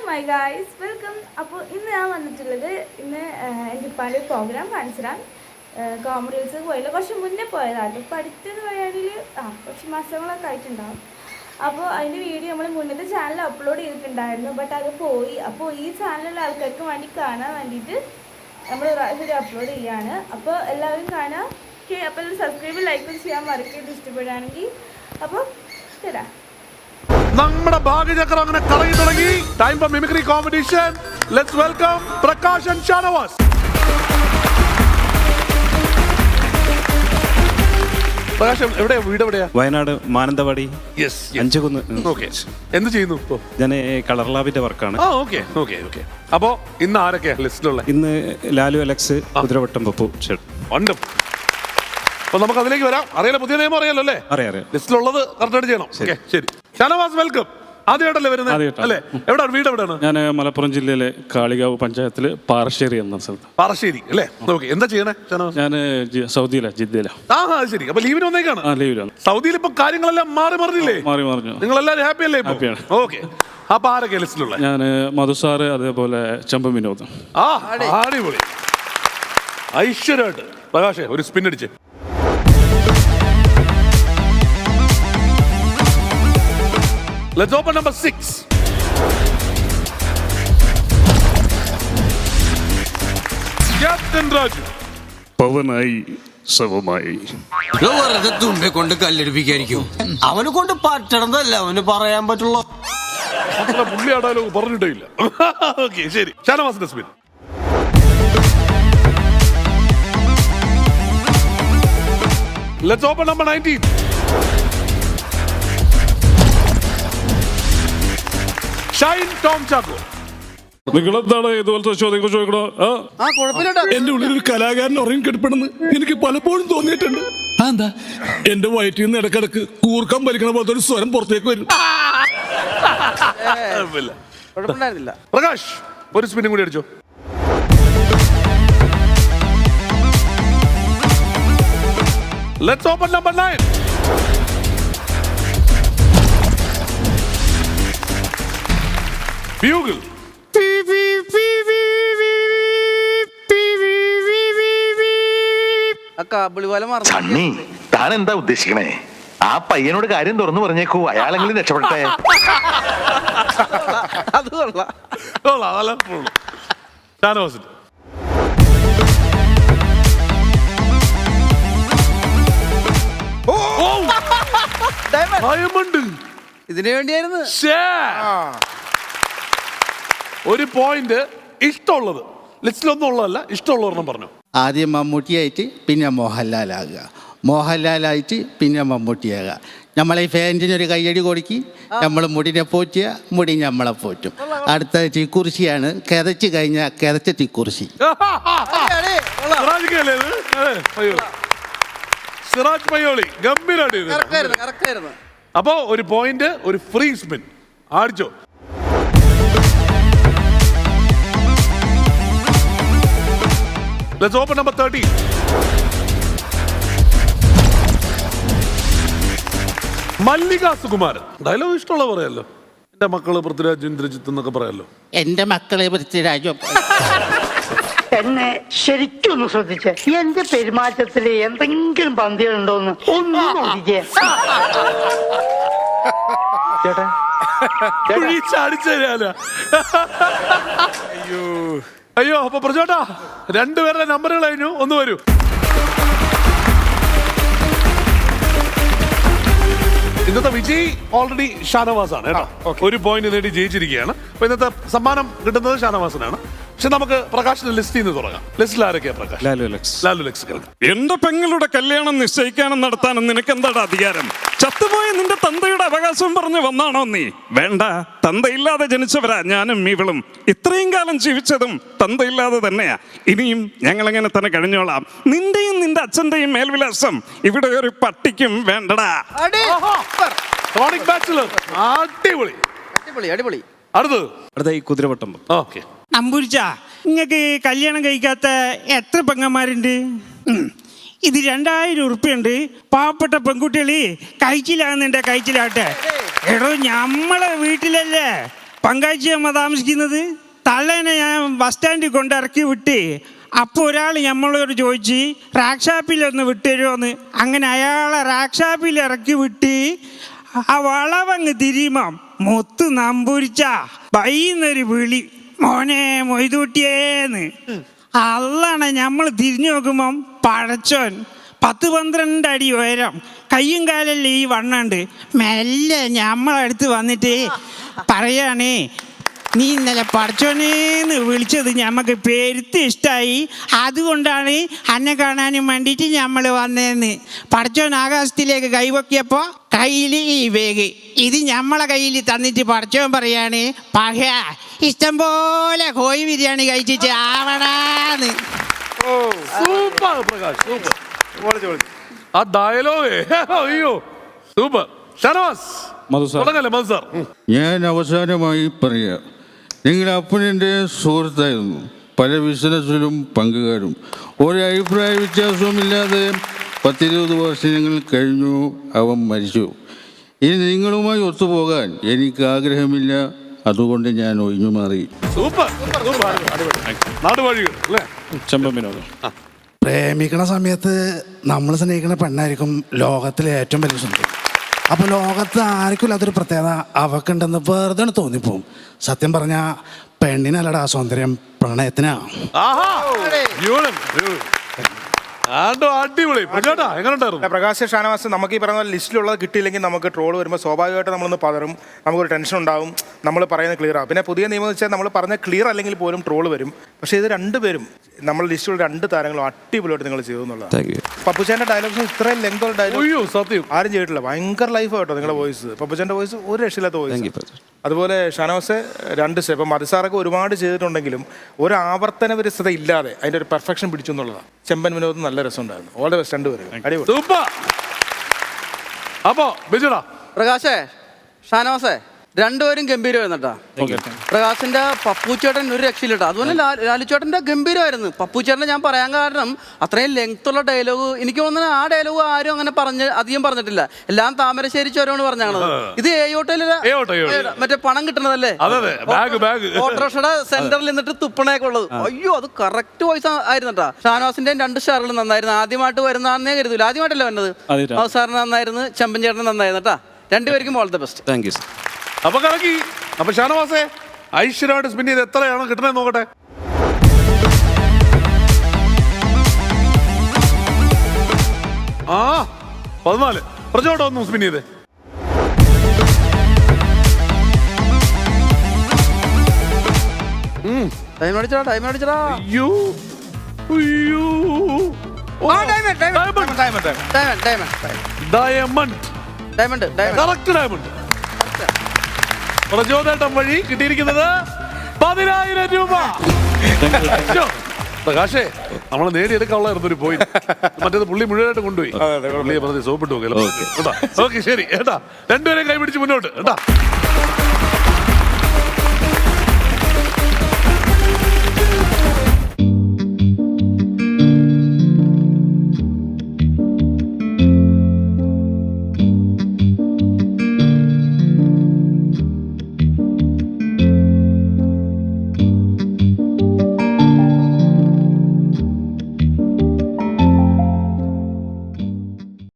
My guys welcome. അപ്പോൾ ഇന്ന് ഞാൻ വന്നിട്ടുള്ളത് എൻ്റെ ഉപ്പാൻ്റെ പ്രോഗ്രാം കാണിച്ചു തരാൻ. കോമഡി ഉത്സവം പോയില്ല, കുറച്ച് മുന്നേ പോയതാണ്. ഇപ്പോൾ അടുത്തത് വഴിയാണെങ്കിൽ കുറച്ച് മാസങ്ങളൊക്കെ ആയിട്ടുണ്ടാകും. അപ്പോൾ അതിൻ്റെ വീഡിയോ നമ്മൾ മുന്നത്തെ ചാനലിൽ അപ്ലോഡ് ചെയ്തിട്ടുണ്ടായിരുന്നു, ബട്ട് അത് പോയി. അപ്പോൾ ഈ ചാനലിലുള്ള ആൾക്കാർക്ക് വേണ്ടി കാണാൻ വേണ്ടിയിട്ട് നമ്മൾ ഒരു അപ്ലോഡ് ചെയ്യുകയാണ്. അപ്പോൾ എല്ലാവരും കാണാം. ഓക്കെ, അപ്പോൾ സബ്സ്ക്രൈബ് ലൈക്ക് ചെയ്യാൻ മറക്കരുത് ഇഷ്ടപ്പെടുകയാണെങ്കിൽ. അപ്പോൾ തരാം. നമ്മുടെ ഭാഗ്യചക്രം അങ്ങനെ കറങ്ങി തുടങ്ങി. Time for mimicry competition. Let's welcome Prakash and Shanavas. Prakash എവിടെയാ, വീട് എവിടെയാ? വയനാട് മാനന്തവാടി. യെസ്, അഞ്ചുകുന്ന്. ഓക്കെ. എന്ത് ചെയ്യുന്നു ഇപ്പോ? ഞാൻ കളർ ലാബിന്റെ വർക്കാണ്. Okay okay okay. അപ്പോ ഇന്ന് ആരൊക്കെയാ ലിസ്റ്റിലുള്ള? ഇന്ന് ലാലു അലക്സ്, കുതിരവട്ടം പപ്പു ചേട്ടൻ. വണ്ടർഫുൾ. അപ്പൊ നമുക്ക് അതിലേക്ക് വരാം. അറിയാലോ, പുതിയ നിയമം അറിയാലോ അല്ലേ? അറിയാം. ലിസ്റ്റിലുള്ളത് കറക്റ്റായിട്ട് ചെയ്യണം. ഓക്കെ, ശരി. ഷാനവാസ് വെൽക്കം. ആദ്യമായിട്ടല്ലേ വരുന്നത് അല്ലേ? എവിടെയാണ് വീട്? എവിടെയാണ്? ഞാൻ മലപ്പുറം ജില്ലയിലെ കാളികാവ് പഞ്ചായത്തില് പാറശ്ശേരി എന്ന സ്ഥലത്ത്. പാറശ്ശേരി അല്ലേ? ഓക്കെ. എന്താ ചെയ്യണേ ഷാനവാസ്? ഞാൻ സൗദിയിലാണ്, ജിദ്ദയിലാണ്. ശരി. അപ്പൊ ലീവിന് വന്നേക്കാണ്? ലീവിലാണ്. സൗദിയിൽ ഇപ്പൊ കാര്യങ്ങളെല്ലാം മാറി മറിഞ്ഞില്ലേ? മാറി മറിഞ്ഞു. നിങ്ങൾ എല്ലാവരും ഹാപ്പി അല്ലേ? ഹാപ്പിയാണ്. ഓക്കെ. അപ്പൊ ആരൊക്കെ ലിസ്റ്റിലുള്ള? ഞാൻ മധുസാറ്, അതേപോലെ ചെമ്പ വിനോദ്. അടിപൊളി. ഐശ്വര്യമായിട്ട്. പ്രകാശേ ഒരു സ്പിൻ അടിച്ച്. Let's open number 6. Captain Raju. Pavanayi ശവമായി. വെറുതെ തുമ്പെ കൊണ്ട് കല്ലെടുപ്പിക്കായിരിക്കും. അവനെ കൊണ്ട് പറ്റണതല്ല, അവന് പറയാൻ പറ്റുള്ളൂ. അത്ര പുള്ളി ഡയലോഗ് പറഞ്ഞിട്ടേ ഇല്ല. ഓക്കെ, ശരി. ഷാനവാസിന്റെ spin. Let's open number 19. Shine Tom Chacko. നിങ്ങളെന്താണ് ഇതുപോലത്തെ ചോദ്യങ്ങൾ ചോദിക്കണോ? എന്റെ ഉള്ളിൽ ഒരു കലാകാരൻ ഉറങ്ങിക്കിടപ്പെടുന്നു എനിക്ക് പലപ്പോഴും തോന്നിയിട്ടുണ്ട്. എന്താ എന്റെ വയറ്റിൽ നിന്ന് ഇടക്കിടക്ക് കൂർക്കം വലിക്കണ പോലത്തെ ഒരു സ്വരം പുറത്തേക്ക് വരും. പ്രകാശ് ഒരു സ്പിന്നും കൂടി അടിച്ചോ. Let's open number 9. Bugle. Sunny, താൻ എന്താ ഉദ്ദേശിക്കണേ? ആ പയ്യനോട് കാര്യം തുറന്നു പറഞ്ഞേക്കൂ, അയാളെങ്കിലും രക്ഷപ്പെട്ടെ. അത് കൊള്ളാം. ഇതിനു വേണ്ടിയായിരുന്നു. ഒരു പോയിന്റ്. ഇഷ്ടമുള്ളത് ലിസ്റ്റിലൊന്നും ഉള്ളതല്ല, ഇഷ്ടമുള്ളവരെണ്ണം പറഞ്ഞു. ആദ്യം മമ്മൂട്ടിയായിട്ട് പിന്നെ മോഹൻലാലാകുക, മോഹൻലാലായിട്ട് പിന്നെ മമ്മൂട്ടിയാകുക. നമ്മളെ ഈ ഫാൻറ്റിനൊരു കയ്യടി കൊടുക്കി, നമ്മൾ മുടിനെ പോറ്റുക, മുടി നമ്മളെ പോറ്റും. അടുത്ത തീക്കുറിശിയാണ്, കിതച്ച് കഴിഞ്ഞാൽ കിതച്ച തീക്കുറിശി. സിറാജ് പയ്യോളി ഗംഭീരമായിട്ട്. അപ്പോ ഒരു പോയിന്റ്, ഒരു ഫ്രീ സ്പിൻ. ആടിച്ചോ. Let's open number 30. Mallika Sukumaran. Dialogue ഇഷ്ടമുള്ള പറയാലോ. എന്റെ മക്കള് പൃഥ്വിരാജ്, ഇന്ദ്രജിത്ത് എന്നൊക്കെ പറയാലോ. എൻ്റെ മക്കളെ പൃഥ്വിരാജ്. എന്നെ ശരിക്കും ഒന്ന് ശ്രദ്ധിച്ചേ. എന്റെ പെരുമാറ്റത്തിൽ എന്തെങ്കിലും പന്തികളുണ്ടോന്ന് ഒന്ന് നോക്കിക്കേ. ചേട്ടാ അയ്യോ. അപ്പൊ പ്രജോട്ടാ, രണ്ടുപേരുടെ നമ്പറുകൾ കഴിഞ്ഞു. ഒന്ന് വരൂ. ഇന്നത്തെ വിജയ് ഓൾറെഡി ഷാനവാസ് ആണ് കേട്ടോ. ഒരു പോയിന്റ് നേടി ജയിച്ചിരിക്കുകയാണ്. അപ്പൊ ഇന്നത്തെ സമ്മാനം കിട്ടുന്നത് ഷാനവാസിനാണ്. പക്ഷെ നമുക്ക് പ്രകാശിന്റെ ലിസ്റ്റിൽ നിന്ന് തുടങ്ങാം. ലിസ്റ്റിൽ ആരൊക്കെയാ? പ്രകാശ്. ലാലു അലക്സ്. ലാലു അലക്സ് കേൾക്കാം. എന്റെ പെങ്ങളുടെ കല്യാണം നിശ്ചയിക്കാനും നടത്താനും നിനക്ക് എന്താടാ അധികാരം? ചത്തുപോയ നിന്റെ തന്തയുടെ അവകാശം പറഞ്ഞു വന്നാണോ നീ? വേണ്ട, തന്തയില്ലാതെ ജനിച്ചവരാ ഞാനും ഇവളും. ഇത്രയും കാലം ജീവിച്ചതും തന്തയില്ലാതെ തന്നെയാ. ഇനിയും ഞങ്ങളങ്ങനെ തന്നെ കഴിഞ്ഞോളാം. നിന്റെയും നിന്റെ അച്ഛന്റെയും മേൽവിലാസം ഇവിടെ ഒരു പട്ടിക്കും വേണ്ടടാ. അടിപൊളി. അടുത്ത ഈ കുതിരവട്ടം. ഓക്കെ. നമ്പൂരിച്ച, നിങ്ങൾക്ക് കല്യാണം കഴിക്കാത്ത എത്ര പെങ്ങന്മാരുണ്ട്? ഇത് 2000 ഉറുപ്പ്യുണ്ട്. പാവപ്പെട്ട പെൺകുട്ടികള് കഴിച്ചിലാകുന്നുണ്ട്, കഴിച്ചിലാട്ടെ. എടോ, നമ്മളെ വീട്ടിലല്ലേ പങ്കാഴ്ചയമ്മ താമസിക്കുന്നത്. തള്ളേനെ ഞാൻ ബസ് സ്റ്റാൻഡിൽ കൊണ്ട് ഇറക്കി വിട്ട് അപ്പോൾ ഒരാൾ നമ്മളോട് ചോദിച്ച് റാക്ക് ഷാപ്പിലൊന്ന് വിട്ടുതരുമോന്ന്. അങ്ങനെ അയാളെ റാക്ക് ഷാപ്പിൽ ഇറക്കി വിട്ട് ആ വളവങ്ങ് തിരിയുമ്പം മുത്ത് നമ്പൂരിച്ച ബൈന്നൊരു വിളി, മോനെ മൊയ്തൂട്ടിയേന്ന്. അല്ലാണ് നമ്മൾ തിരിഞ്ഞു നോക്കുമ്പം പടച്ചോൻ 10-12 അടി ഉയരം, കയ്യും കാലല്ലേ ഈ വണ്ണുണ്ട്. മെല്ലെ നമ്മളടുത്ത് വന്നിട്ട് പറയാണേ, നീ ഇന്നലെ പടച്ചോനേന്ന് വിളിച്ചത് ഞമ്മക്ക് പെരുത്ത് ഇഷ്ടമായി, അതുകൊണ്ടാണ് അന്നെ കാണാനും വേണ്ടിയിട്ട് നമ്മൾ വന്നേന്ന്. പടച്ചോൻ ആകാശത്തിലേക്ക് കൈവക്കിയപ്പോൾ കയ്യിൽ ഈ ബാഗ് ഇത് നമ്മളെ കയ്യിൽ തന്നിട്ട് പടച്ചോൻ പറയാണ്, പഹ ഇഷ്ടം പോലെ കോഴി ബിരിയാണി കഴിച്ചിട്ട് ആവണാന്ന്. Super Prakash, super. ആ ഡയലോഗ് അയ്യോ സൂപ്പർ. ഷാനവാസ് മധു സാർ. തുടങ്ങല്ലേ മധു സാർ. ഞാൻ അവസാനമായി പറയാം, നിങ്ങളുടെ അപ്പനെൻ്റെ സുഹൃത്തായിരുന്നു, പല ബിസിനസ്സിലും പങ്കുകാരും. ഒരു അഭിപ്രായ വ്യത്യാസവുമില്ലാതെ 10-20 വർഷങ്ങൾ കഴിഞ്ഞു, അവൻ മരിച്ചു. ഇനി നിങ്ങളുമായി ഒത്തുപോകാൻ എനിക്ക് ആഗ്രഹമില്ല, അതുകൊണ്ട് ഞാൻ ഒഴിഞ്ഞു മാറി. Super super. നാടുവഴികൾ അല്ലേ? ചെമ്പൻ വിനോദം. പ്രേമിക്കണ സമയത്ത് നമ്മൾ സ്നേഹിക്കുന്ന പെണ്ണായിരിക്കും ലോകത്തിലെ ഏറ്റവും വലിയ സുന്ദരി. അപ്പോൾ ലോകത്ത് ആർക്കും ഇല്ലാത്തൊരു പ്രത്യേകത അവക്കുണ്ടെന്ന് വെറുതെ തോന്നിപ്പോവും. സത്യം പറഞ്ഞാൽ പെണ്ണിനല്ലടാ സൗന്ദര്യം, പ്രണയത്തിനാ. അടിപൊളി. എങ്ങനെയുണ്ടായിരുന്നു പ്രകാശ് ഷാനവാസ്? നമുക്ക് ഈ പറയുന്ന ലിസ്റ്റിലുള്ളത് കിട്ടിയില്ലെങ്കിൽ നമുക്ക് ട്രോൾ വരുമ്പോൾ സ്വാഭാവികമായിട്ട് നമ്മളൊന്ന് പതറും, നമുക്കൊരു ടെൻഷൻ ഉണ്ടാവും, നമ്മൾ പറയുന്നത് ക്ലിയർ ആവും. പിന്നെ പുതിയ നിയമം എന്ന് വെച്ചാൽ നമ്മൾ പറഞ്ഞ ക്ലിയർ അല്ലെങ്കിൽ പോലും ട്രോൾ വരും. പക്ഷേ ഇത് രണ്ടുപേരും നമ്മൾ ലിസ്റ്റിലുള്ള 2 താരങ്ങളും അടിപൊളിയായിട്ട് നിങ്ങൾ ചെയ്തു എന്നുള്ളതാണ്. പപ്പുച്ചാൻ്റെ ഡയലോഗ്സ് ഇത്രയും ലെങ്ത് ഉള്ള ഡയലോഗ് സത്യം ആരും ചെയ്തിട്ടില്ല. ഭയങ്കര ലൈഫ് കേട്ടോ നിങ്ങളുടെ വോയിസ്. പപ്പുച്ചാൻ്റെ വോയിസ് ഒരു രക്ഷയില്ലാത്ത വോയിസ്. അതുപോലെ ഷാനവാസ് 2 സ്റ്റെപ്പ് മതിസാറൊക്കെ ഒരുപാട് ചെയ്തിട്ടുണ്ടെങ്കിലും ഒരു ആവർത്തന വിരസത ഇല്ലാതെ അതിൻ്റെ ഒരു പെർഫെക്ഷൻ പിടിച്ചു എന്നുള്ളതാണ്. ചെമ്പൻ വിനോദം നല്ല രസമുണ്ടായിരുന്നു. ഓൾ ദ ബെസ്റ്റ് രണ്ടുപേരും. അടിപൊളി. സൂപ്പർ. അപ്പോ ബിജുടാ. പ്രകാശേ ഷാനവാസേ രണ്ടുപേരും ഗംഭീരമായിരുന്നു കേട്ടോ. പ്രകാശിന്റെ പപ്പുച്ചേട്ടൻ ഒരു രക്ഷയില്ലട്ടോ. അതുപോലെ ലാലുച്ചേട്ടന്റെ ഗംഭീരമായിരുന്നു. പപ്പുച്ചേട്ടനെ ഞാൻ പറയാൻ കാരണം അത്രയും ലെങ്ത് ഉള്ള ഡയലോഗ് എനിക്ക് തോന്നുന്നത് ആ ഡയലോഗ് ആരും അങ്ങനെ അധികം പറഞ്ഞിട്ടില്ല. എല്ലാം താമരശ്ശേരി ചോരമാണ് പറഞ്ഞാണ്. ഇത് മറ്റേ പണം കിട്ടണതല്ലേ, ഓട്ടോറിക്ഷയുടെ സെന്ററിൽ നിന്നിട്ട് തുപ്പണയൊക്കെ ഉള്ളത്. അയ്യോ അത് കറക്റ്റ് വോയിസ് ആയിരുന്നു കേട്ടോ. ഷാനവാസിന്റെയും 2 സ്റ്റാറുകൾ നന്നായിരുന്നു. ആദ്യമായിട്ട് വരുന്നതാണെന്നേ കരുതൂല. ആദ്യമായിട്ടല്ലേ വന്നത്. സാറിന് നന്നായിരുന്നു, ചെമ്പൻ ചേട്ടൻ നന്നായിരുന്നു കേട്ടാ. രണ്ടുപേർക്കും all the best. Thank you sir. അപ്പൊ കറക്കി. അപ്പൊ ഷാനവാസേ ഐശ്വര്യമായിട്ട് സ്പിൻ ചെയ്ത് എത്രയാണ് കിട്ടണേ നോക്കട്ടെ. ആ 14. പ്രജോട്ടോ ഒന്നും സ്പിൻ ചെയ്തേ. പ്രചോദേട്ടം വഴി കിട്ടിയിരിക്കുന്നത് 10,000 രൂപ. പ്രകാശേ നമ്മൾ നേടിയെടുക്കാനുള്ളായിരുന്നു ഒരു പോയിന്റ്. മറ്റേത് പുള്ളി മുഴുവനായിട്ട് കൊണ്ടുപോയി. പുള്ളിയെ പറഞ്ഞ് സോപ്പിട്ട് നോക്കല്ലോ. ഓക്കെ ശരി ഏട്ടാ, രണ്ടുപേരെയും കൈപിടിച്ച് മുന്നോട്ട് കേട്ടാ.